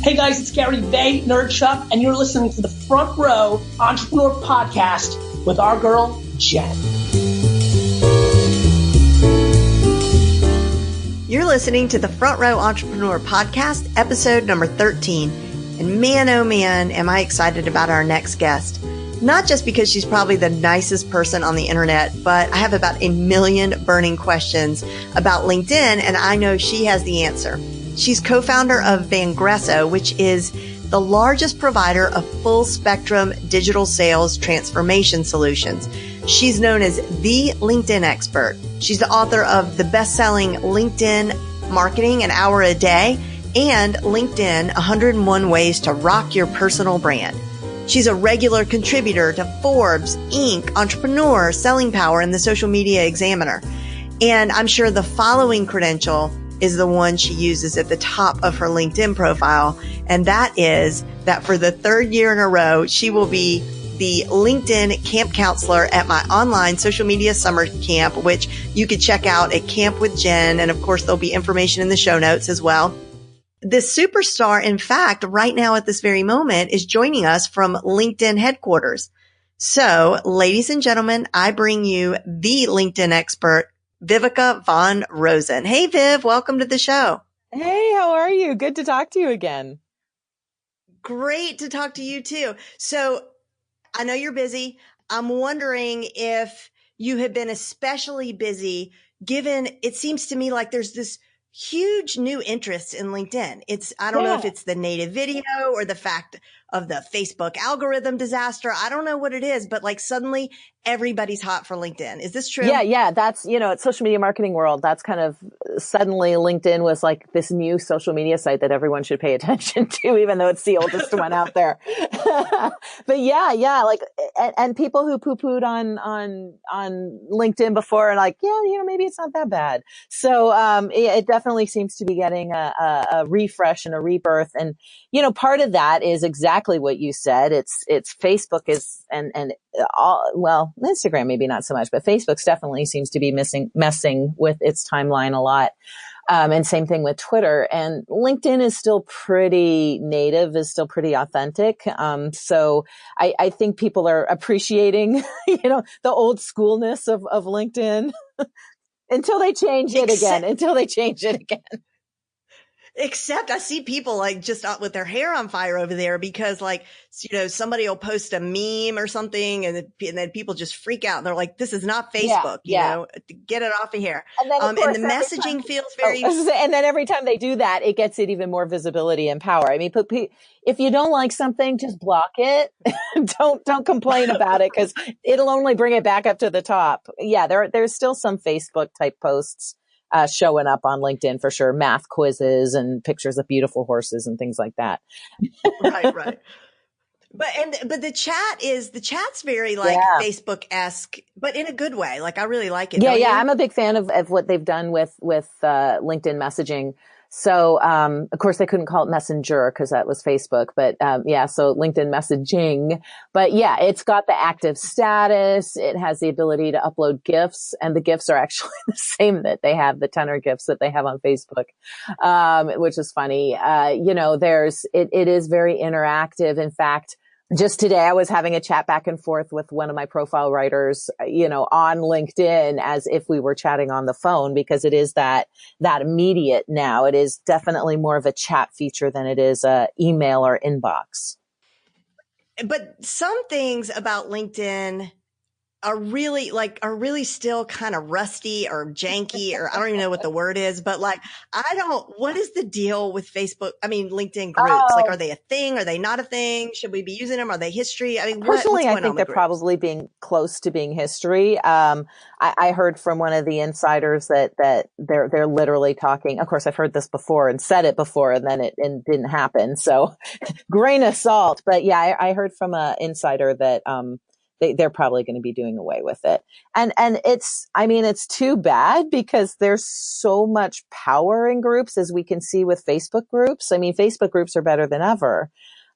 Hey guys, it's Gary Vay, Nerdchuck, and you're listening to the Front Row Entrepreneur Podcast with our girl, Jen. You're listening to the Front Row Entrepreneur Podcast, episode number 13. And man, oh man, am I excited about our next guest. Not just because she's probably the nicest person on the internet, but I have about a million burning questions about LinkedIn, and I know she has the answer. She's co-founder of Vangresso, which is the largest provider of full spectrum digital sales transformation solutions. She's known as the LinkedIn expert. She's the author of the best-selling LinkedIn Marketing an Hour a Day and LinkedIn 101 Ways to Rock Your Personal Brand. She's a regular contributor to Forbes, Inc., Entrepreneur, Selling Power, and the Social Media Examiner. And I'm sure the following credential is the one she uses at the top of her LinkedIn profile. And that is that for the third year in a row, she will be the LinkedIn camp counselor at my online social media summer camp, which you could check out at Camp with Jen. And of course, there'll be information in the show notes as well. This superstar, in fact, right now at this very moment is joining us from LinkedIn headquarters. So, ladies and gentlemen, I bring you the LinkedIn expert, Viveka Von Rosen. Hey, Viv, welcome to the show. Hey, how are you? Good to talk to you again. Great to talk to you too. So I know you're busy. I'm wondering if you have been especially busy, given it seems to me like there's this huge new interest in LinkedIn. I don't know if it's the native video or the fact of the Facebook algorithm disaster. I don't know what it is, but like suddenly everybody's hot for LinkedIn. Is this true? Yeah. That's, it's social media marketing world. That's kind of suddenly LinkedIn was like this new social media site that everyone should pay attention to, even though it's the oldest one out there. But yeah, like, and people who poo-pooed on LinkedIn before are like, maybe it's not that bad. So, it definitely seems to be getting a refresh and a rebirth. And, part of that is exactly what you said. It's Facebook is, and all, well, Instagram, maybe not so much, but Facebook's definitely seems to be messing with its timeline a lot. And same thing with Twitter, and LinkedIn is still pretty native, is still pretty authentic. So I think people are appreciating, the old schoolness of LinkedIn until they change it again. Except I see people like just with their hair on fire over there because like, somebody will post a meme or something and then people just freak out and they're like, this is not Facebook, get it off of here. And then and the messaging feels very, and then every time they do that, it gets it even more visibility and power. I mean, if you don't like something, just block it. Don't complain about it because it'll only bring it back up to the top. Yeah. There's still some Facebook type posts showing up on LinkedIn for sure. Math quizzes and pictures of beautiful horses and things like that. Right. But the chat's very like Facebook-esque, but in a good way. Like I really like it. Yeah. I'm a big fan of what they've done with LinkedIn messaging. So, of course they couldn't call it Messenger because that was Facebook, but, so LinkedIn messaging, but yeah, it's got the active status. It has the ability to upload GIFs, and the GIFs are actually the same that they have, the tenor GIFs that they have on Facebook, which is funny. It is very interactive. In fact, just today, I was having a chat back and forth with one of my profile writers, on LinkedIn as if we were chatting on the phone because it is that immediate now. It is definitely more of a chat feature than it is a email or inbox. But some things about LinkedIn are really still kind of rusty or janky, or I don't even know what the word is, but like, what is the deal with LinkedIn groups? Like, are they a thing? Are they not a thing? Should we be using them? Are they history? I mean, personally, I think they're probably being close to being history. I heard from one of the insiders that they're literally talking. Of course, I've heard this before and said it before, and then it didn't happen. So grain of salt. But yeah, I heard from an insider that, they're probably going to be doing away with it. And it's too bad because there's so much power in groups, as we can see with Facebook groups. I mean, Facebook groups are better than ever.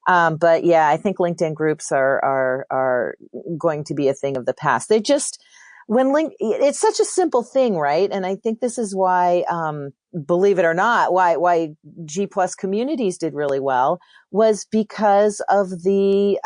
But yeah, I think LinkedIn groups are going to be a thing of the past. it's such a simple thing, right? And I think this is why, believe it or not, why G plus communities did really well was because of the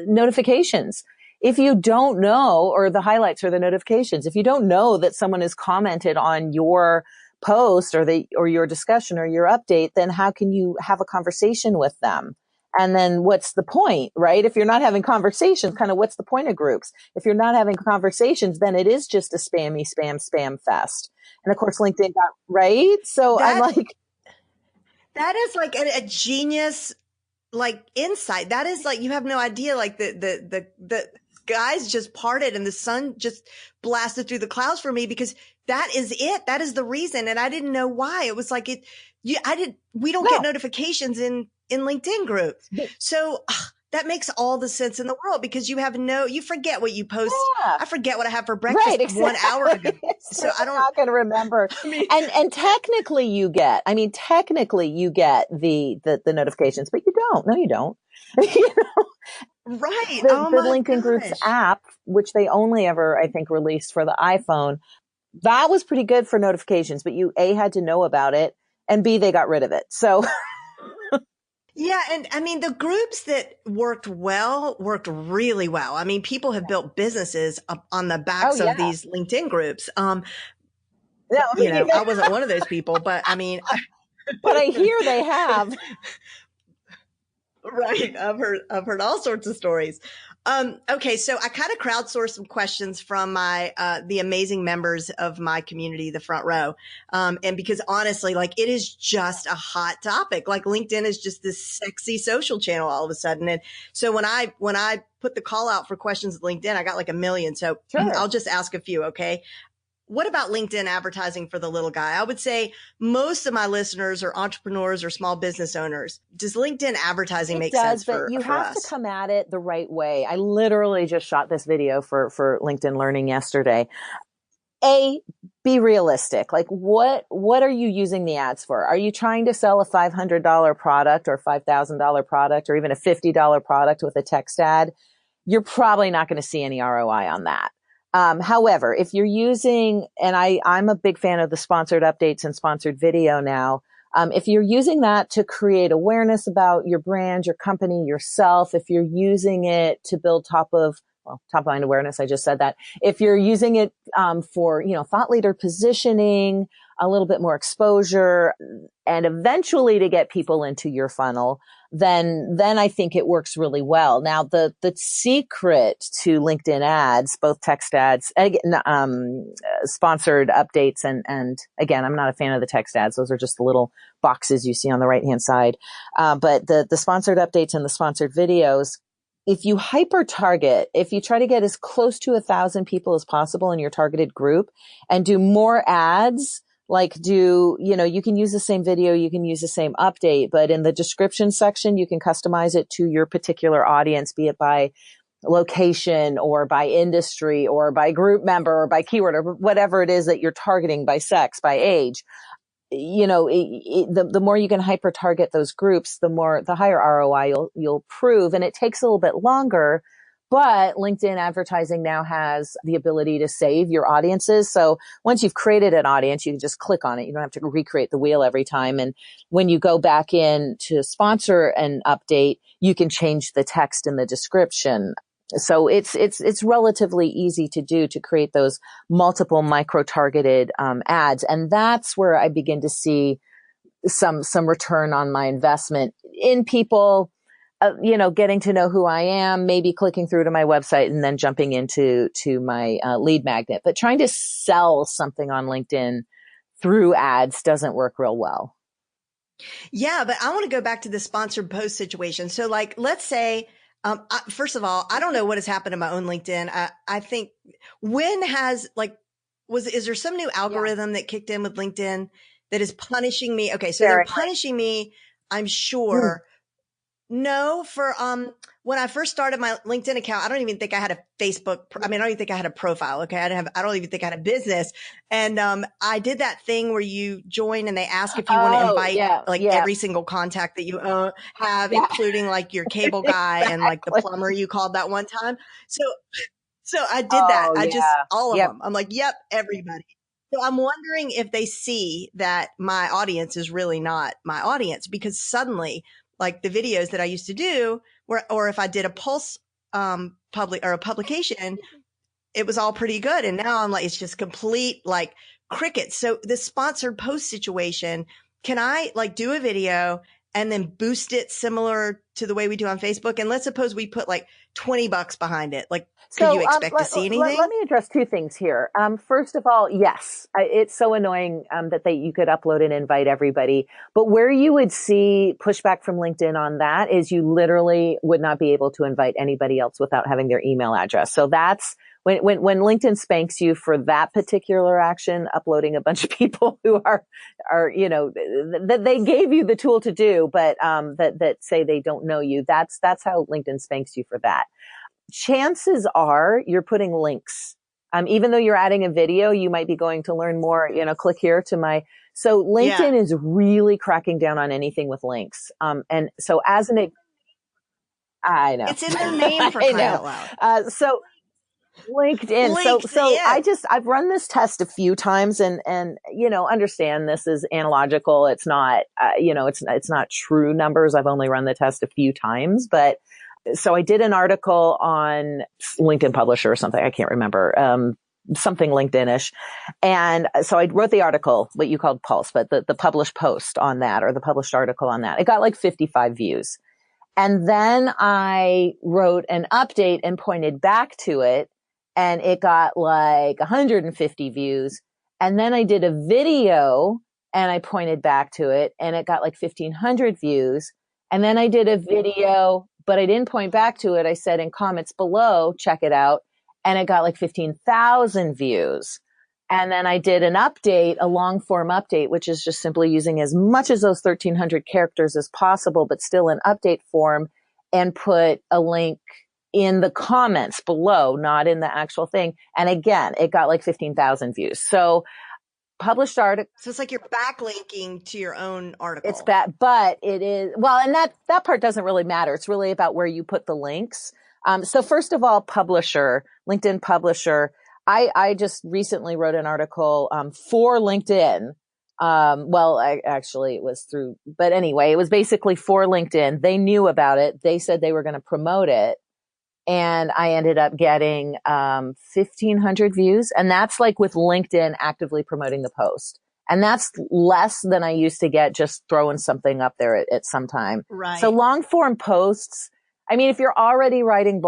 notifications. If you don't know, or the highlights or the notifications, if you don't know that someone has commented on your post or your discussion or your update, then how can you have a conversation with them? And then what's the point, right? If you're not having conversations, kind of what's the point of groups? If you're not having conversations, then it is just a spam fest. And of course, LinkedIn got, right? So I'm like, that is like a genius, like insight. That is like, you have no idea, like the skies just parted and the sun just blasted through the clouds for me, because that is it. That is the reason. And I didn't know why. It was like we don't get notifications in LinkedIn groups. So that makes all the sense in the world, because you forget what you post. Yeah. I forget what I had for breakfast right, exactly. 1 hour ago. So I'm not going to remember. And technically you get the notifications, but you don't. No, you don't. You know? Right. The LinkedIn Groups app, which they only ever, I think, released for the iPhone, that was pretty good for notifications, but you A, had to know about it, and B, they got rid of it. So yeah. And I mean, the groups that worked really well. I mean, people have built businesses up on the backs of these LinkedIn groups. I wasn't one of those people, but I mean, but I hear they have. Right. I've heard all sorts of stories. Okay. So I kind of crowdsourced some questions from the amazing members of my community, the Front Row. And because honestly, like, it is just a hot topic. Like, LinkedIn is just this sexy social channel all of a sudden. And so when I put the call out for questions at LinkedIn, I got like 1 million. So sure. I'll just ask a few. Okay. What about LinkedIn advertising for the little guy? I would say most of my listeners are entrepreneurs or small business owners. Does LinkedIn advertising make sense for us? But you have to come at it the right way. I literally just shot this video for LinkedIn Learning yesterday. Be realistic. Like, what are you using the ads for? Are you trying to sell a $500 product or $5,000 product or even a $50 product with a text ad? You're probably not going to see any ROI on that. However, if you're using, and I'm a big fan of the sponsored updates and sponsored video now. If you're using that to create awareness about your brand, your company, yourself, if you're using it to build top line awareness, I just said that. If you're using it, for, thought leader positioning, a little bit more exposure, and eventually to get people into your funnel, then I think it works really well. Now, the secret to LinkedIn ads, both text ads, sponsored updates, and again, I'm not a fan of the text ads. Those are just the little boxes you see on the right-hand side. But the sponsored updates and the sponsored videos, if you hyper target, if you try to get as close to 1,000 people as possible in your targeted group and do more ads, you can use the same video, you can use the same update, but in the description section, you can customize it to your particular audience, be it by location or by industry or by group member or by keyword or whatever it is that you're targeting, by sex, by age. The more you can hyper target those groups, the higher ROI you'll prove. And it takes a little bit longer, but LinkedIn advertising now has the ability to save your audiences. So once you've created an audience, you can just click on it. You don't have to recreate the wheel every time. And when you go back in to sponsor an update, you can change the text in the description. So it's relatively easy to do, to create those multiple micro-targeted ads. And that's where I begin to see some return on my investment in people, getting to know who I am, maybe clicking through to my website and then jumping into my lead magnet. But trying to sell something on LinkedIn through ads doesn't work real well. Yeah, but I want to go back to the sponsored post situation. So, like, let's say, first of all, I don't know what has happened to my own LinkedIn. I think is there some new algorithm that kicked in with LinkedIn that is punishing me? Okay. So they're punishing me, I'm sure. No, for, when I first started my LinkedIn account, I don't even think I had a Facebook. I don't even think I had a profile. Okay. I don't even think I had a business. And, I did that thing where you join and they ask if you want to invite every single contact that you have, including like your cable guy and like the plumber you called that one time. So I did that. Oh, All of Yep. them. I'm like, yep, everybody. So I'm wondering if they see that my audience is really not my audience, because suddenly, like the videos that I used to do, or if I did a Pulse public or a publication, it was all pretty good. And now I'm like, it's just complete like crickets. So the sponsored post situation, can I like do a video and then boost it similar to the way we do on Facebook? And let's suppose we put like $20 behind it. Like, could you expect to see anything? Let me address two things here. First of all, yes, it's so annoying that you could upload and invite everybody. But where you would see pushback from LinkedIn on that is you literally would not be able to invite anybody else without having their email address. So that's when LinkedIn spanks you for that particular action, uploading a bunch of people who are that they gave you the tool to do, but that say they don't know you. That's how LinkedIn spanks you for that. Chances are you're putting links. Even though you're adding a video, you might be going to learn more, click here to my, so LinkedIn is really cracking down on anything with links. And so I know. It's in their name for crying out loud. So LinkedIn. I've run this test a few times and, understand this is analogical. It's not, it's not true numbers. I've only run the test a few times, but so I did an article on LinkedIn Publisher or something. I can't remember, something LinkedIn-ish. And so I wrote the article, what you called Pulse, but the published post on that, or the published article on that, it got like 55 views. And then I wrote an update and pointed back to it, and it got like 150 views. And then I did a video and I pointed back to it, and it got like 1,500 views. And then I did a video, but I didn't point back to it. I said in comments below, check it out. And it got like 15,000 views. And then I did an update, a long form update, which is just simply using as much as those 1,300 characters as possible, but still in update form, and put a link in the comments below, not in the actual thing. And again, it got like 15,000 views. So published article. So it's like you're backlinking to your own article. It's bad, but it is, well, and that part doesn't really matter. It's really about where you put the links. So first of all, publisher, LinkedIn Publisher. I just recently wrote an article, for LinkedIn. It was through, but anyway, it was basically for LinkedIn. They knew about it. They said they were going to promote it. And I ended up getting 1,500 views. And that's like with LinkedIn actively promoting the post. And that's less than I used to get just throwing something up there at some time. Right. So long form posts, I mean, if you're already writing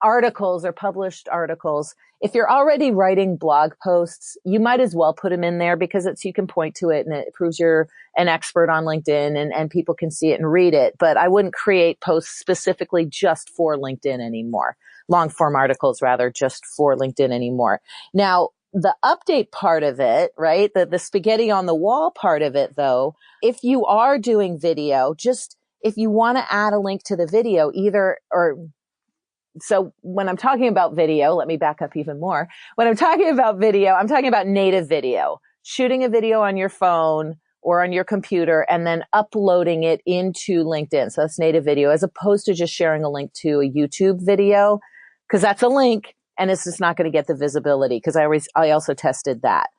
articles or published articles, if you're already writing blog posts, you might as well put them in there, because you can point to it and it proves you're an expert on LinkedIn, and people can see it and read it. But I wouldn't create posts specifically just for LinkedIn anymore. Long form articles rather, just for LinkedIn anymore. Now, the update part of it, right? The spaghetti on the wall part of it though, if you are doing video, just if you want to add a link to the video, so when I'm talking about video, let me back up even more. When I'm talking about video, I'm talking about native video, shooting a video on your phone or on your computer and then uploading it into LinkedIn. So that's native video, as opposed to just sharing a link to a YouTube video, because that's a link and it's just not going to get the visibility, because I also tested that.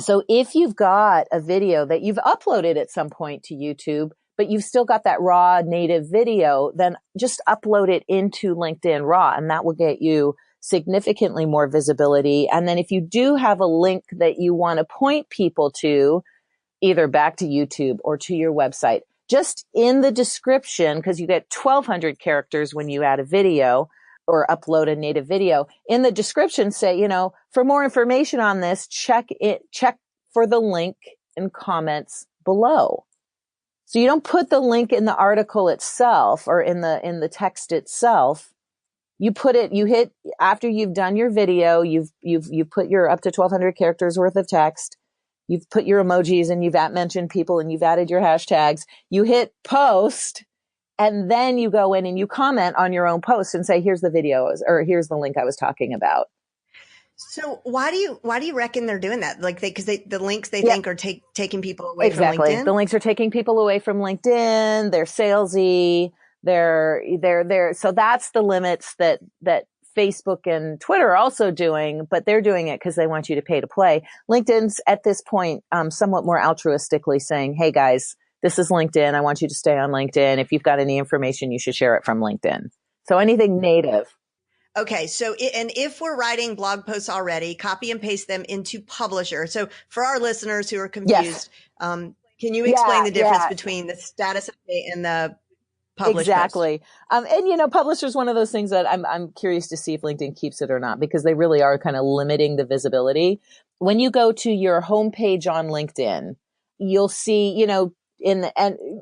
So if you've got a video that you've uploaded at some point to YouTube, but you've still got that raw native video, then just upload it into LinkedIn raw, and that will get you significantly more visibility. And then if you do have a link that you want to point people to, either back to YouTube or to your website, just in the description, because you get 1,200 characters when you add a video or upload a native video, in the description say, for more information on this, check for the link in comments below. So you don't put the link in the article itself or in the text itself. You hit after you've done your video, you've put your up to 1,200 characters worth of text. You've put your emojis and you've mentioned people and you've added your hashtags. You hit post, and then you go in and you comment on your own post and say, here's the videos, or here's the link I was talking about. So why do you reckon they're doing that? Like the links they think are taking people away from LinkedIn? The links are taking people away from LinkedIn. They're salesy. They're so that's the limits that Facebook and Twitter are also doing, but they're doing it because they want you to pay to play. LinkedIn's at this point, somewhat more altruistically saying, hey guys, this is LinkedIn. I want you to stay on LinkedIn. If you've got any information, you should share it from LinkedIn. So anything native. Okay. So, and if we're writing blog posts already, copy and paste them into Publisher. So for our listeners who are confused, can you explain the difference between the status update and the published Exactly. post? And Publisher is one of those things that I'm curious to see if LinkedIn keeps it or not, because they really are kind of limiting the visibility. When you go to your homepage on LinkedIn, you'll see, and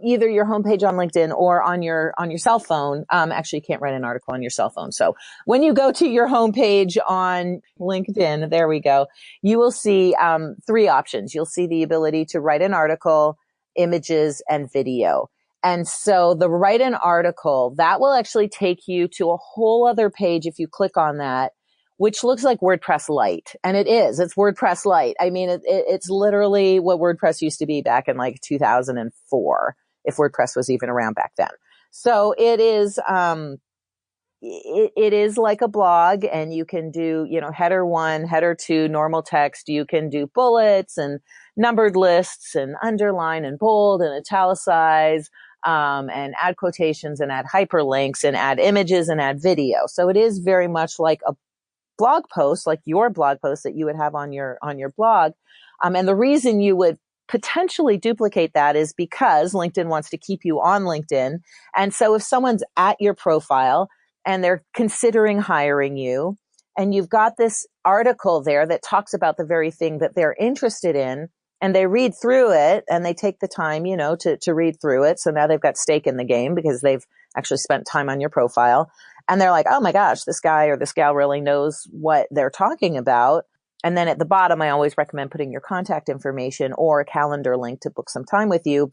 either your homepage on LinkedIn or on your cell phone. Actually, you can't write an article on your cell phone. So when you go to your homepage on LinkedIn, there we go, you will see, 3 options. You'll see the ability to write an article, images, and video. And so the write an article, that will actually take you to a whole other page if you click on that, which looks like WordPress Lite. And it is. It's WordPress Lite. I mean, it's literally what WordPress used to be back in like 2004, if WordPress was even around back then. So it is, it is like a blog, and you can do, header 1, header 2, normal text. You can do bullets and numbered lists and underline and bold and italicize, and add quotations and add hyperlinks and add images and add video. So it is very much like a blog post, like your blog post that you would have on your blog. And the reason you would potentially duplicate that is because LinkedIn wants to keep you on LinkedIn. And so if someone's at your profile and they're considering hiring you, and you've got this article there that talks about the very thing that they're interested in, and they read through it and they take the time, to read through it. So now they've got stake in the game because they've actually spent time on your profile. And they're like, oh my gosh, this guy or this gal really knows what they're talking about. And then at the bottom, I always recommend putting your contact information or a calendar link to book some time with you,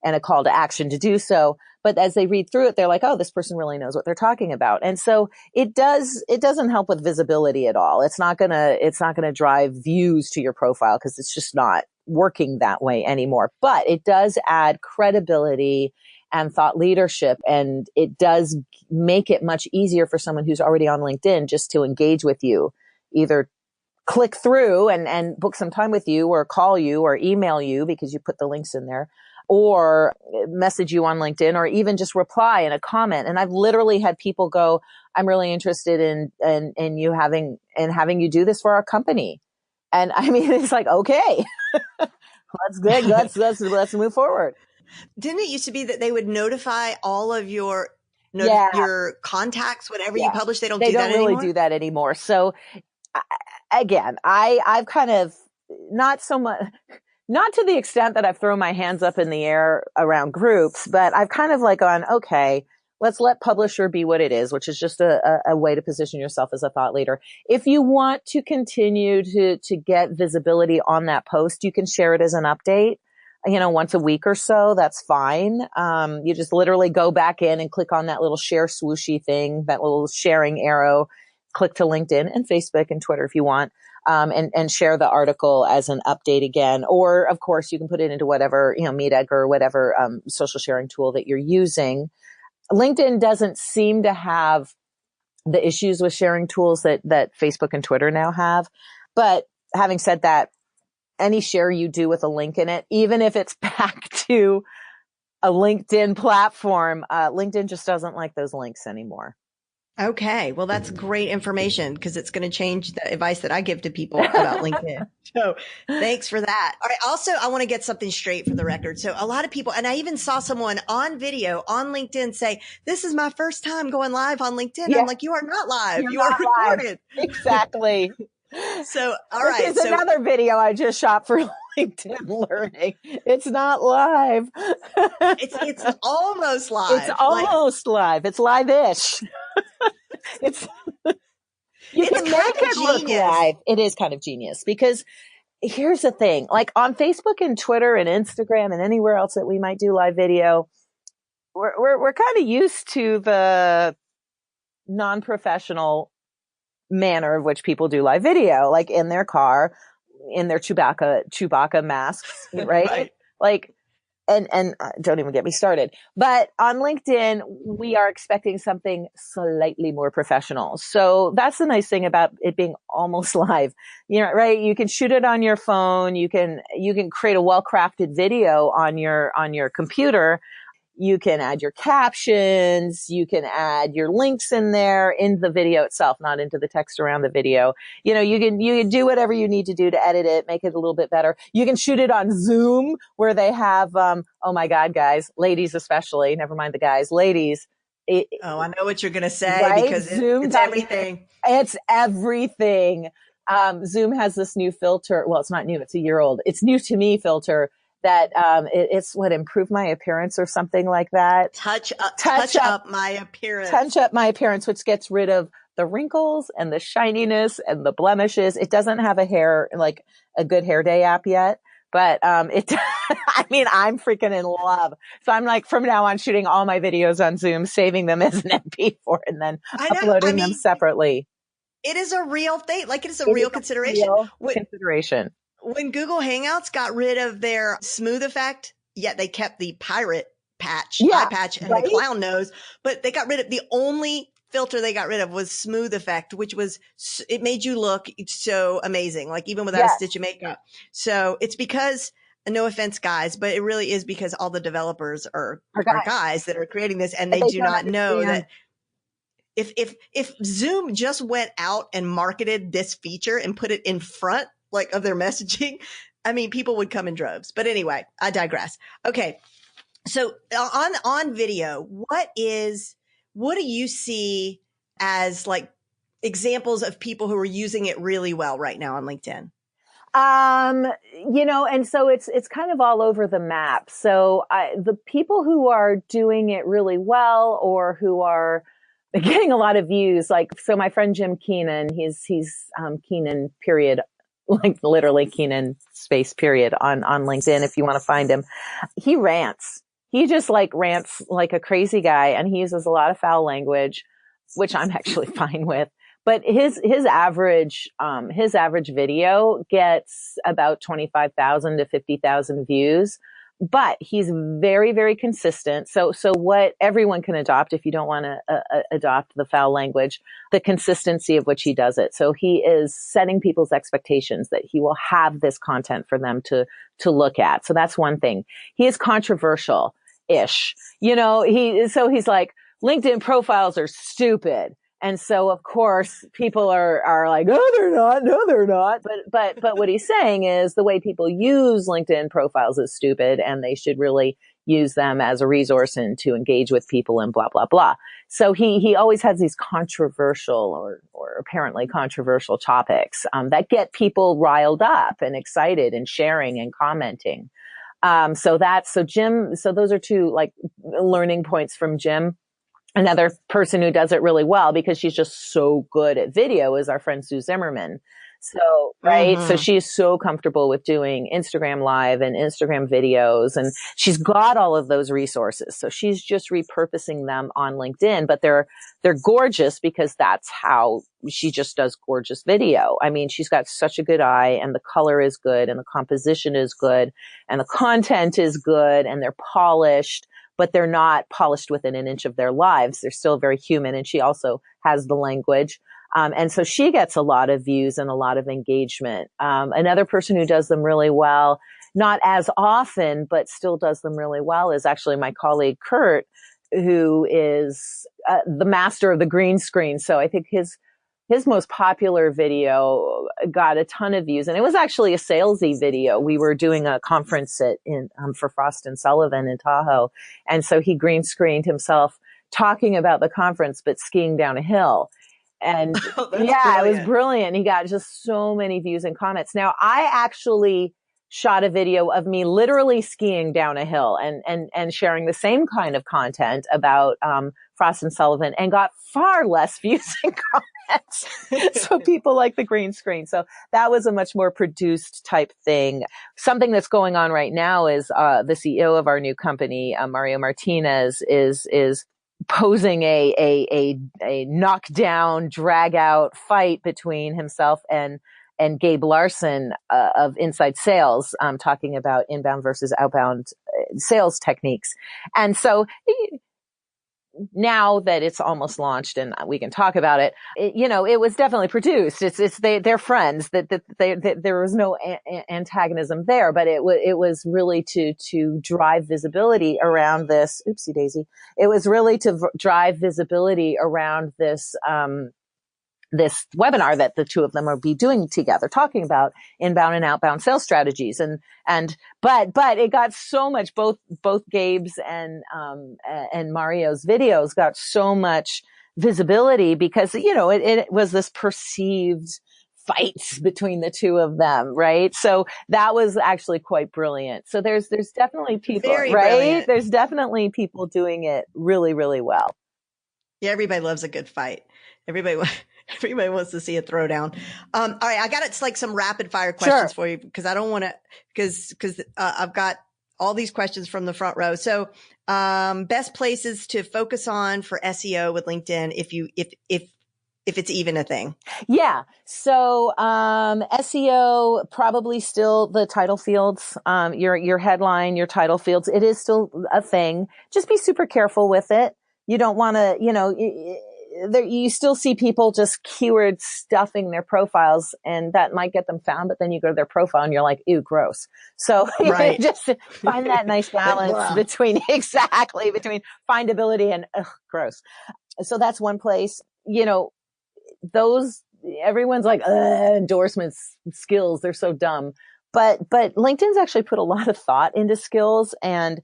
and a call to action to do so. But as they read through it, they're like, oh, this person really knows what they're talking about. And so it doesn't help with visibility at all. It's not going to drive views to your profile because it's just not working that way anymore. But it does add credibility and thought leadership. And it does make it much easier for someone who's already on LinkedIn just to engage with you, either click through and book some time with you, or call you or email you because you put the links in there, or message you on LinkedIn, or even just reply in a comment. And I've literally had people go, I'm really interested in you having you do this for our company. And I mean, it's like, okay, that's good. Let's move forward. Didn't it used to be that they would notify all of your contacts whenever you publish? They don't do that anymore? They don't really do that anymore. So again, I've kind of not so much, not to the extent that I've thrown my hands up in the air around groups, but I've kind of like gone, okay, let's let Publisher be what it is, which is just a way to position yourself as a thought leader. If you want to continue to get visibility on that post, you can share it as an update, once a week or so. That's fine. You just literally go back in and click on that little share swooshy thing, that little sharing arrow, click to LinkedIn and Facebook and Twitter if you want, and share the article as an update again. Or of course you can put it into whatever, MeetEgg or whatever, social sharing tool that you're using. LinkedIn doesn't seem to have the issues with sharing tools that Facebook and Twitter now have. But having said that, any share you do with a link in it, even if it's back to a LinkedIn platform, LinkedIn just doesn't like those links anymore. Okay. Well, that's great information because it's going to change the advice that I give to people about LinkedIn. So thanks for that. All right. Also, I want to get something straight for the record. So a lot of people, and I even saw someone on video on LinkedIn say, this is my first time going live on LinkedIn. Yeah. I'm like, you are not live. You are recorded. Exactly. So, all right. This is another video I just shot for LinkedIn Learning. It's not live. It's almost live. It's almost live. It's live-ish. You can make it look live. It is kind of genius because here's the thing, like on Facebook and Twitter and Instagram and anywhere else that we might do live video, we're kind of used to the non-professional manner of which people do live video, like in their car, in their Chewbacca masks, right? Right. Like, and don't even get me started. But on LinkedIn, we are expecting something slightly more professional. So that's the nice thing about it being almost live. You know, right? You can shoot it on your phone. You can create a well-crafted video on your computer. You can add your captions. You can add your links in there in the video itself, not into the text around the video. You know, you can do whatever you need to do to edit it, make it a little bit better. You can shoot it on Zoom where they have, oh my God, guys, ladies especially, never mind the guys, ladies. I know what you're going to say, right? because Zoom it's everything. It's everything. Zoom has this new filter. Well, it's not new. It's a year old. It's new to me filter that it's what improved my appearance or something like that. Touch up my appearance. Touch up my appearance, which gets rid of the wrinkles and the shininess and the blemishes. It doesn't have a good hair day app yet, but it. I mean, I'm freaking in love. So I'm like, from now on, shooting all my videos on Zoom, saving them as an MP4, and then uploading them separately. It is a real thing. Like, it is a real consideration. Consideration. When Google Hangouts got rid of their smooth effect, yet they kept the pirate patch, eye patch, and the clown nose, but they got rid of the only filter they got rid of was smooth effect, which was, it made you look so amazing, like even without a stitch of makeup. So it's because, no offense, guys, but it really is because all the developers are guys that are creating this, and they do not know that if Zoom just went out and marketed this feature and put it in front of their messaging, I mean, people would come in droves. But anyway, I digress. Okay. So on video, what do you see as like examples of people who are using it really well right now on LinkedIn? You know, and so it's kind of all over the map. So the people who are doing it really well, or who are getting a lot of views, so my friend Jim Keenan, he's Keenan period, like literally Keenan space period on LinkedIn. If you want to find him, he rants. He just rants like a crazy guy, and he uses a lot of foul language, which I'm actually fine with. But his average video gets about 25,000 to 50,000 views. But he's very, very consistent. So what everyone can adopt, if you don't want to adopt the foul language, the consistency of which he does it. So he is setting people's expectations that he will have this content for them to look at. So that's one thing. He is controversial-ish. You know, he's like, LinkedIn profiles are stupid. And so, of course, people are like, oh, they're not. No, they're not. But what he's saying is the way people use LinkedIn profiles is stupid, and they should really use them as a resource and to engage with people and blah, blah, blah. So he always has these controversial or apparently controversial topics, that get people riled up and excited and sharing and commenting. So those are two learning points from Jim. Another person who does it really well, because she's just so good at video, is our friend Sue Zimmerman. So, right. Mm-hmm. So she's so comfortable with doing Instagram Live and Instagram videos, and she's got all of those resources. So she's just repurposing them on LinkedIn, but they're gorgeous because that's how she just does gorgeous video. I mean, she's got such a good eye, and the color is good, and the composition is good, and the content is good, and they're polished. But they're not polished within an inch of their lives. They're still very human. And she also has the language. And so she gets a lot of views and a lot of engagement. Another person who does them really well, not as often, but still does them really well, is actually my colleague, Kurt, who is the master of the green screen. So I think his most popular video got a ton of views, and it was actually a salesy video. We were doing a conference for Frost and Sullivan in Tahoe, and so he green screened himself talking about the conference, but skiing down a hill. And brilliant. It was brilliant. He got just so many views and comments. Now, I actually shot a video of me literally skiing down a hill and sharing the same kind of content about Frost and Sullivan, and got far less views and comments. So people like the green screen. So that was a much more produced type thing. Something that's going on right now is the CEO of our new company, Mario Martinez, is posing a knockdown, drag out fight between himself and Gabe Larson of Inside Sales, talking about inbound versus outbound sales techniques. And so now that it's almost launched and we can talk about it, it was definitely produced. They're friends, there was no antagonism there, but it was really to drive visibility around this. Oopsie daisy. It was really to drive visibility around this webinar that the two of them will be doing together, talking about inbound and outbound sales strategies. But it got so much, both Gabe's and Mario's videos got so much visibility because, it was this perceived fights between the two of them, right? So that was actually quite brilliant. So there's definitely people, Very right? Brilliant. There's definitely people doing it really, really well. Yeah, everybody loves a good fight. Everybody wants to see a throwdown. All right, I got it's like some rapid fire questions for you because I don't want to because I've got all these questions from the front row. So, best places to focus on for SEO with LinkedIn if it's even a thing. Yeah. So, SEO, probably still the title fields, your headline, your title fields. It is still a thing. Just be super careful with it. You don't want to, you still see people just keyword stuffing their profiles, and that might get them found, but then you go to their profile and you're like, ew, gross. So Right. just find that nice balance between findability and gross. So that's one place, everyone's like, endorsements, skills, they're so dumb. But LinkedIn's actually put a lot of thought into skills, and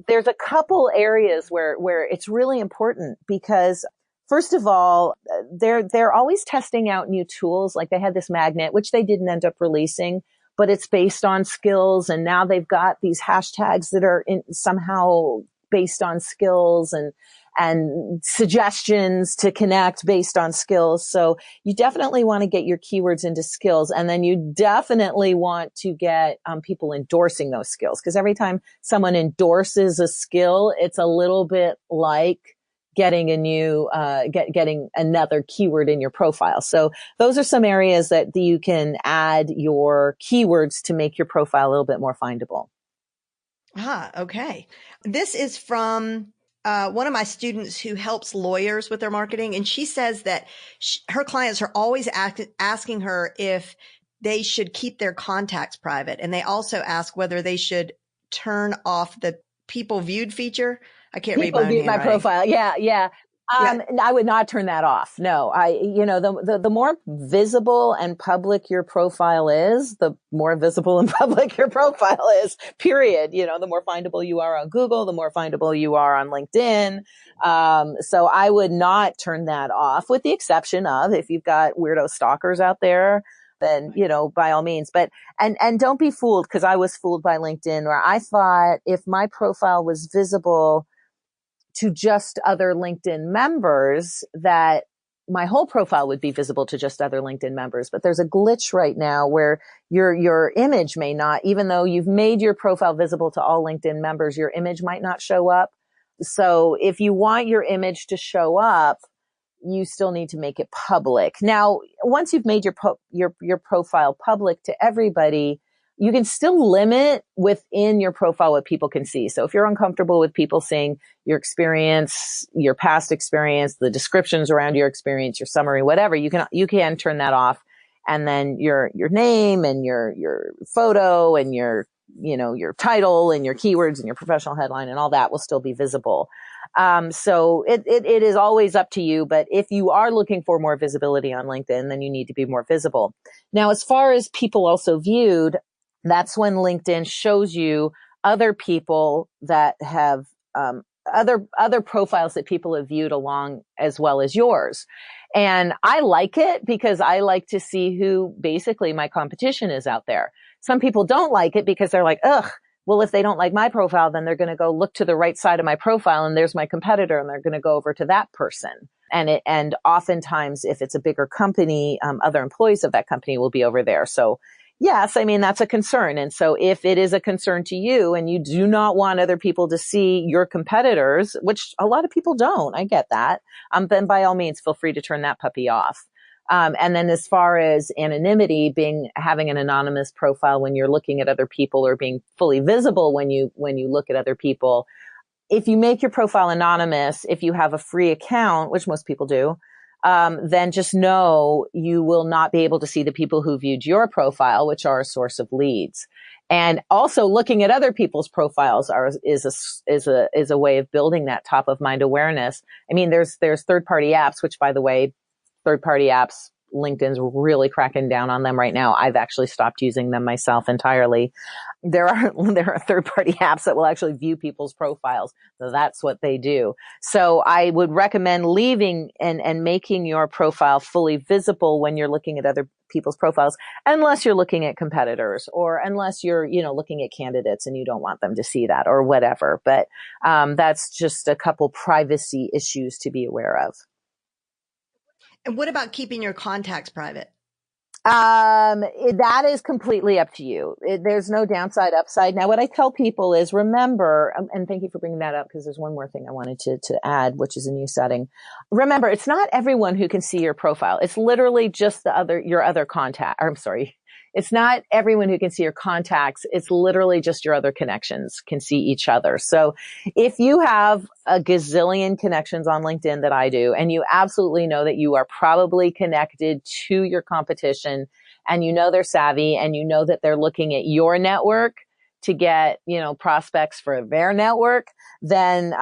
there's a couple areas where it's really important because first of all, they're always testing out new tools. Like they had this magnet, which they didn't end up releasing, but it's based on skills. And now they've got these hashtags that are somehow based on skills and suggestions to connect based on skills. So you definitely want to get your keywords into skills. And then you definitely want to get people endorsing those skills. Because every time someone endorses a skill, it's a little bit like getting a new, getting another keyword in your profile. So those are some areas that you can add your keywords to make your profile a little bit more findable. Okay. This is from one of my students who helps lawyers with their marketing. And she says that her clients are always asking her if they should keep their contacts private. And they also ask whether they should turn off the people viewed feature. I can't read my own handwriting. My profile. Yeah. I would not turn that off. No, the more visible and public your profile is, the more visible and public your profile is, period. The more findable you are on Google, the more findable you are on LinkedIn. So I would not turn that off, with the exception of if you've got weirdo stalkers out there, then, by all means, but, and don't be fooled, because I was fooled by LinkedIn, where I thought if my profile was visible to just other LinkedIn members, that my whole profile would be visible to just other LinkedIn members. But there's a glitch right now where your image may not, even though you've made your profile visible to all LinkedIn members, your image might not show up. So if you want your image to show up, you still need to make it public. Now, once you've made your profile public to everybody, you can still limit within your profile what people can see. So if you're uncomfortable with people seeing your experience, your past experience, the descriptions around your experience, your summary, whatever, you can turn that off. And then your name and your photo and your title and your keywords and your professional headline and all that will still be visible. So it is always up to you. But if you are looking for more visibility on LinkedIn, then you need to be more visible. Now, as far as people also viewed, that's when LinkedIn shows you other people that have other profiles that people have viewed along as well as yours. And I like it because I like to see who basically my competition is out there. Some people don't like it because they're like, ugh, well, if they don't like my profile, then they're going to go look to the right side of my profile and there's my competitor and they're going to go over to that person. And oftentimes if it's a bigger company, other employees of that company will be over there. So yes, I mean, that's a concern. And so if it is a concern to you and you do not want other people to see your competitors, which a lot of people don't, I get that, then by all means, feel free to turn that puppy off. And then as far as anonymity, having an anonymous profile when you're looking at other people, or being fully visible when you look at other people, if you make your profile anonymous, if you have a free account, which most people do, then just know you will not be able to see the people who viewed your profile, which are a source of leads. And also looking at other people's profiles is a way of building that top of mind awareness. I mean, there's third-party apps, which, by the way, third-party apps, LinkedIn's really cracking down on them right now. I've actually stopped using them myself entirely. There are third-party apps that will actually view people's profiles. So that's what they do. So I would recommend leaving and making your profile fully visible when you're looking at other people's profiles, unless you're looking at competitors, or unless you're, looking at candidates and you don't want them to see that, or whatever. But that's just a couple privacy issues to be aware of. And what about keeping your contacts private? That is completely up to you. There's no downside, upside. Now, what I tell people is, remember, and thank you for bringing that up, because there's one more thing I wanted to add, which is a new setting. Remember, it's not everyone who can see your profile. It's literally just your other contact. Or, I'm sorry. It's not everyone who can see your contacts. It's literally just your other connections can see each other. So if you have a gazillion connections on LinkedIn that I do, and you absolutely know that you are probably connected to your competition, and you know they're savvy, and you know that they're looking at your network to get, prospects for their network, then,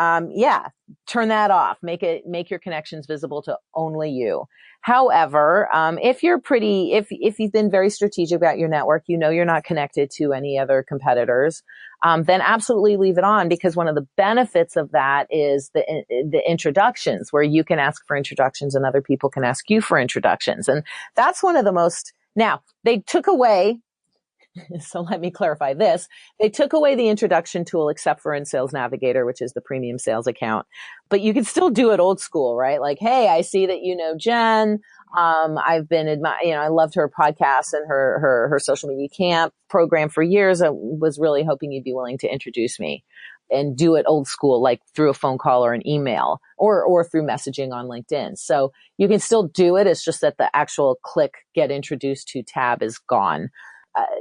turn that off. Make your connections visible to only you. However, if you've been very strategic about your network, you're not connected to any other competitors, then absolutely leave it on, because one of the benefits of that is the introductions, where you can ask for introductions and other people can ask you for introductions. And that's one of the most, now they took away, so let me clarify this. They took away the introduction tool, except for in Sales Navigator, which is the premium sales account. But you can still do it old school, right? Like, hey, I see that you know Jen. I've been I loved her podcast and her social media camp program for years. I was really hoping you'd be willing to introduce me, and do it old school, like through a phone call or an email, or through messaging on LinkedIn. So you can still do it. It's just that the actual click get introduced to tab is gone.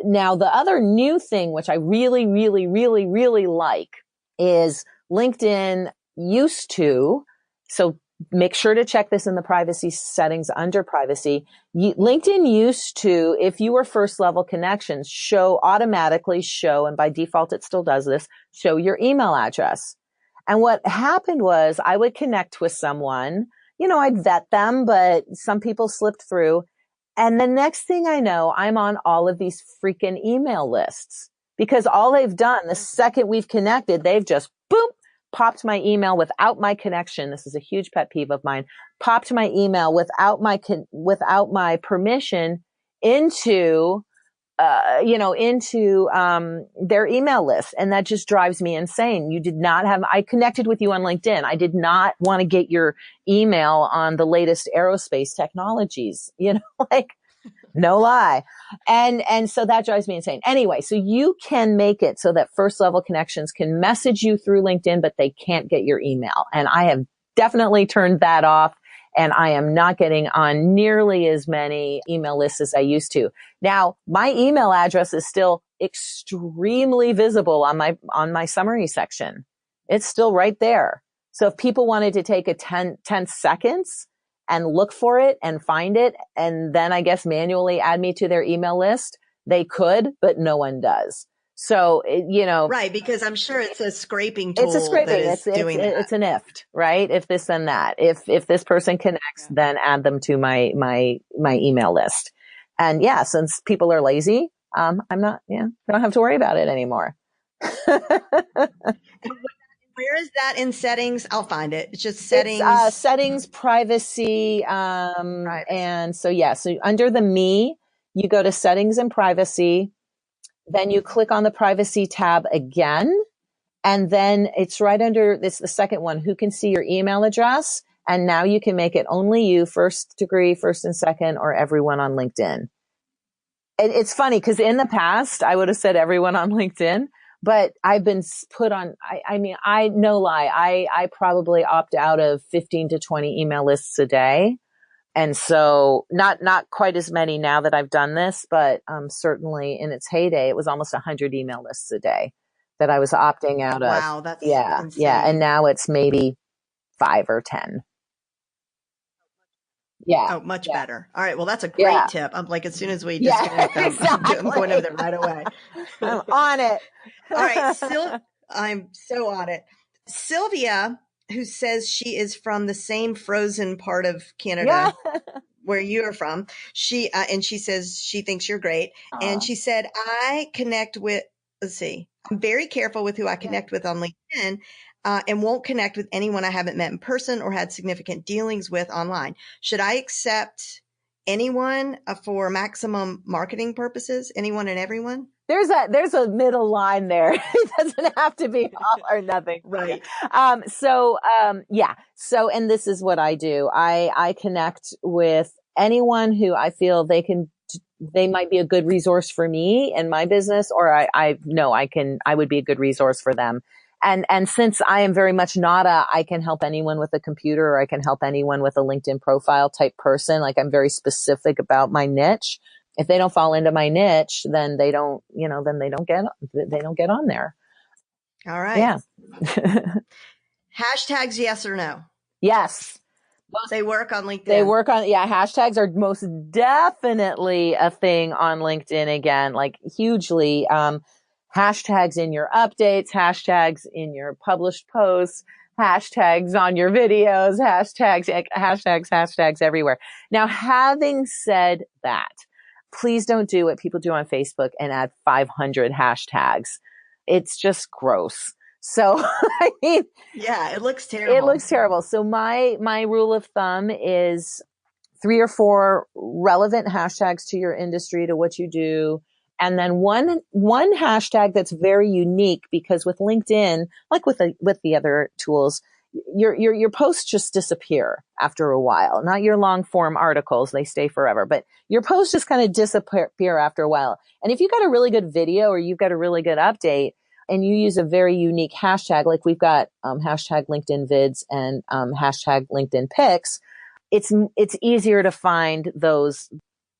Now, the other new thing, which I really, really, really, really like, is LinkedIn used to, so make sure to check this in the privacy settings under privacy. LinkedIn used to, if you were first level connections, automatically show, and by default it still does this, show your email address. And what happened was, I would connect with someone, I'd vet them, but some people slipped through. And the next thing I know, I'm on all of these freaking email lists, because all they've done, the second we've connected, they've just popped my email without my connection. This is a huge pet peeve of mine. Popped my email without my permission into their email list. And that just drives me insane. I connected with you on LinkedIn. I did not want to get your email on the latest aerospace technologies, no lie. And so that drives me insane. Anyway, so you can make it so that first level connections can message you through LinkedIn, but they can't get your email. And I have definitely turned that off. And I am not getting on nearly as many email lists as I used to. Now, my email address is still extremely visible on my summary section. It's still right there. So if people wanted to take 10 seconds and look for it and find it, and then I guess manually add me to their email list, they could, but no one does. So, right, because I'm sure it's a scraping tool. It's a scraping. It's an if, right? If this and that. If this person connects, then add them to my email list. And since people are lazy, I don't have to worry about it anymore. Where is that in settings? I'll find it. It's just settings. It's, settings, privacy. And so under the me, you go to settings and privacy. Then you click on the privacy tab again. And then it's right under this, the second one, who can see your email address. And now you can make it only you, first degree, first and second, or everyone on LinkedIn. It's funny because in the past, I would have said everyone on LinkedIn, but I've been put on, no lie, I probably opt out of 15 to 20 email lists a day. And so not quite as many now that I've done this, but certainly in its heyday, it was almost 100 email lists a day that I was opting out of. Wow, that's Yeah. insane. Yeah. And now it's maybe 5 or 10. Yeah. Oh, much better. All right. Well, that's a great Yeah. tip. I'm like, as soon as we Yeah, disconnect, exactly. I'm going over there right away. I'm on it. All right. I'm so on it. Sylvia, who says she is from the same frozen part of Canada where you are from, she says she thinks you're great. And she said, I'm very careful with who I connect with on LinkedIn, and won't connect with anyone I haven't met in person or had significant dealings with online. Should I accept anyone for maximum marketing purposes? Anyone and everyone? There's a middle line there. It doesn't have to be all or nothing. Right. So, and this is what I do. I connect with anyone who I feel they might be a good resource for me and my business, or I would be a good resource for them. And since I am very much not I can help anyone with a computer, or I can help anyone with a LinkedIn profile type person, like I'm very specific about my niche. If they don't fall into my niche, then they don't get on there. All right. Yeah. Hashtags, yes or no? Yes. They work on LinkedIn. Hashtags are most definitely a thing on LinkedIn again, like hugely. Hashtags in your updates, hashtags in your published posts, hashtags on your videos, hashtags everywhere. Now, having said that, please don't do what people do on Facebook and add 500 hashtags. It's just gross. So, I mean, yeah, it looks terrible. It looks terrible. So my rule of thumb is 3 or 4 relevant hashtags to your industry, to what you do. And then one hashtag that's very unique, because with LinkedIn, like with the other tools, your posts just disappear after a while. Not your long form articles, they stay forever, but your posts just kind of disappear after a while. And if you've got a really good video, or you've got a really good update, and you use a very unique hashtag, like we've got hashtag LinkedIn vids and hashtag LinkedIn pics, it's easier to find those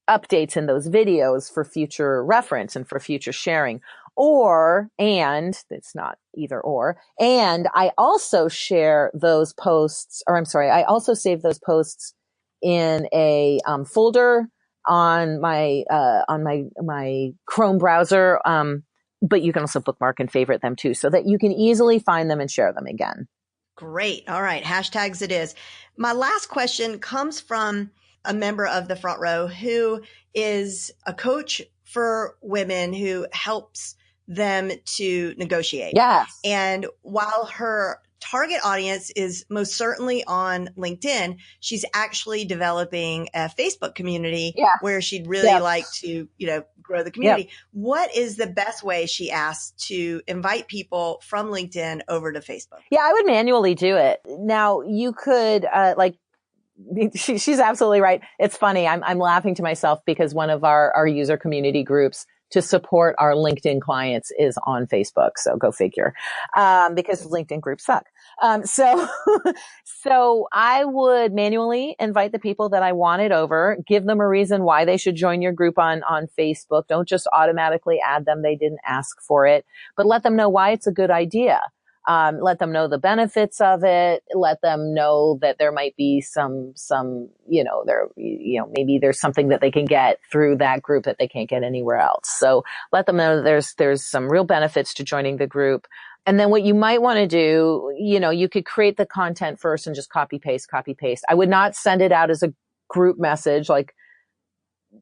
updates and those videos for future reference and for future sharing. And it's not either or. And I also share those posts, I also save those posts in a folder on my Chrome browser. But you can also bookmark and favorite them too, so that you can easily find them and share them again. Great. All right. Hashtags it is. My last question comes from a member of the Front Row who is a coach for women who helps them to negotiate. Yes. And while her target audience is most certainly on LinkedIn, she's actually developing a Facebook community where she'd really like to, grow the community. What is the best way, she asked, to invite people from LinkedIn over to Facebook? Yeah, I would manually do it. Now, you could she's absolutely right. It's funny. I'm laughing to myself because one of our user community groups to support our LinkedIn clients is on Facebook. So go figure. Because LinkedIn groups suck. So I would manually invite the people that I wanted over, give them a reason why they should join your group on Facebook. Don't just automatically add them. They didn't ask for it, but let them know why it's a good idea. Let them know the benefits of it. Let them know that there might be maybe there's something that they can get through that group that they can't get anywhere else. So let them know there's some real benefits to joining the group. And then what you might want to do, you could create the content first and just copy paste. I would not send it out as a group message, like,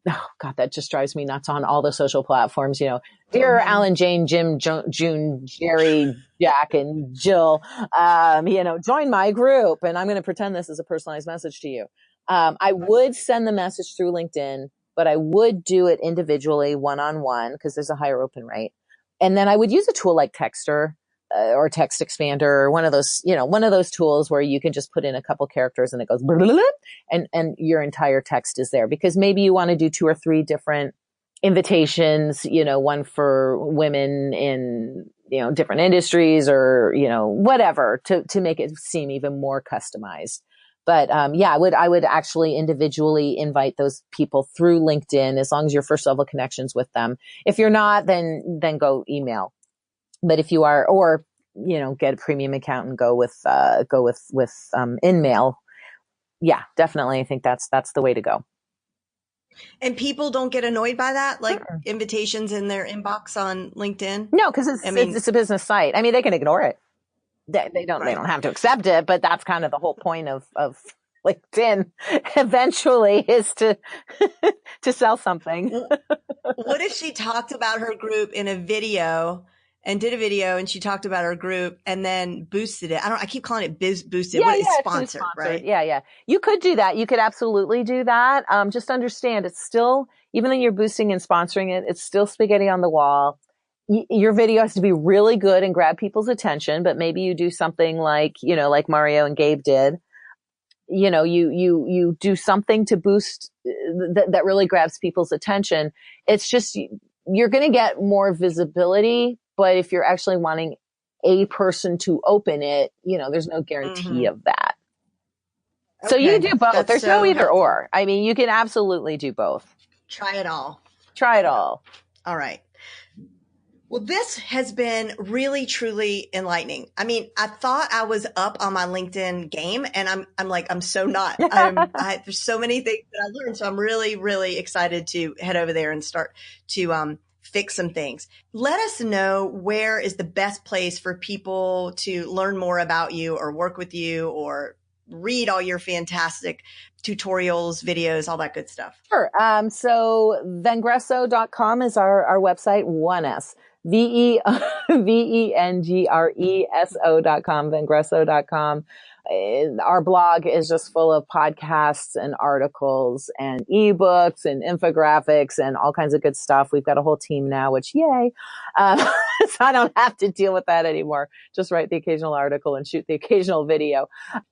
oh God, that just drives me nuts on all the social platforms. Dear Alan, Jane, Jim, June, Jerry, Jack, and Jill, join my group. And I'm going to pretend this is a personalized message to you. I would send the message through LinkedIn, but I would do it individually, one-on-one, because there's a higher open rate. And then I would use a tool like Texter or Text Expander, or one of those tools where you can just put in a couple characters and it goes and your entire text is there, because maybe you want to do 2 or 3 different invitations, one for women in, different industries, or, whatever, to make it seem even more customized. But yeah, I would actually individually invite those people through LinkedIn as long as you're first level connections with them. If you're not, then go email. But if you are, or get a premium account and go with InMail. Yeah, definitely. I think that's the way to go. And people don't get annoyed by that, like invitations in their inbox on LinkedIn? No, because it's a business site. I mean, they can ignore it. They don't have to accept it, but that's kind of the whole point of LinkedIn eventually is to sell something. What if she talked about her group in a video and did a video and she talked about her group and then boosted it? I keep calling it boosted. It's sponsored, right? Yeah. You could do that. You could absolutely do that. Just understand it's still, even though you're boosting and sponsoring it, it's still spaghetti on the wall. Your video has to be really good and grab people's attention, but maybe you do something like Mario and Gabe did. You do something to boost that really grabs people's attention. It's just, you're going to get more visibility, but if you're actually wanting a person to open it, there's no guarantee of that. Okay. So you do both. There's no either or. I mean, you can absolutely do both. Try it all. All right. Well, this has been really, truly enlightening. I mean, I thought I was up on my LinkedIn game, and I'm so not. There's so many things that I learned. So I'm really, really excited to head over there and start to fix some things. Let us know where is the best place for people to learn more about you or work with you or read all your fantastic tutorials, videos, all that good stuff. Sure. So vengreso.com is our website, 1S. VENGRESO.com, vengreso.com. Our blog is just full of podcasts and articles and ebooks and infographics and all kinds of good stuff. We've got a whole team now, which yay. So I don't have to deal with that anymore. Just write the occasional article and shoot the occasional video.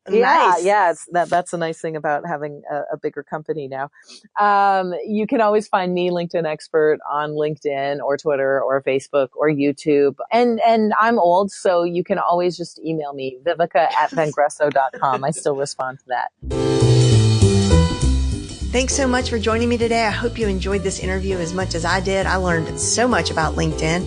Nice. Yeah. That's a nice thing about having a bigger company now. You can always find me, LinkedIn Expert, on LinkedIn or Twitter or Facebook or YouTube. And I'm old, so you can always just email me, Viveka@vengreso.com. I still respond to that. Thanks so much for joining me today. I hope you enjoyed this interview as much as I did. I learned so much about LinkedIn.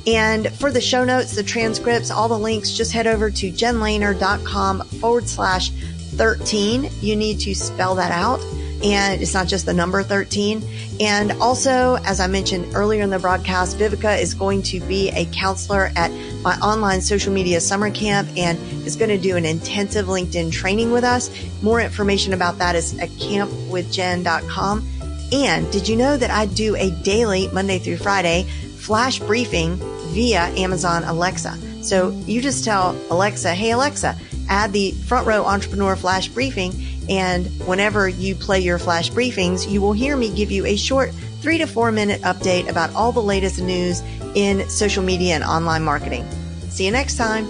And for the show notes, the transcripts, all the links, just head over to jenlehner.com/13. You need to spell that out. And it's not just the number 13. And also, as I mentioned earlier in the broadcast, Viveka is going to be a counselor at my online social media summer camp and is going to do an intensive LinkedIn training with us. More information about that is at campwithjen.com. And did you know that I do a daily, Monday through Friday, flash briefing via Amazon Alexa? So you just tell Alexa, hey Alexa, add the Front Row Entrepreneur Flash Briefing. And whenever you play your flash briefings, you will hear me give you a short 3 to 4 minute update about all the latest news in social media and online marketing. See you next time.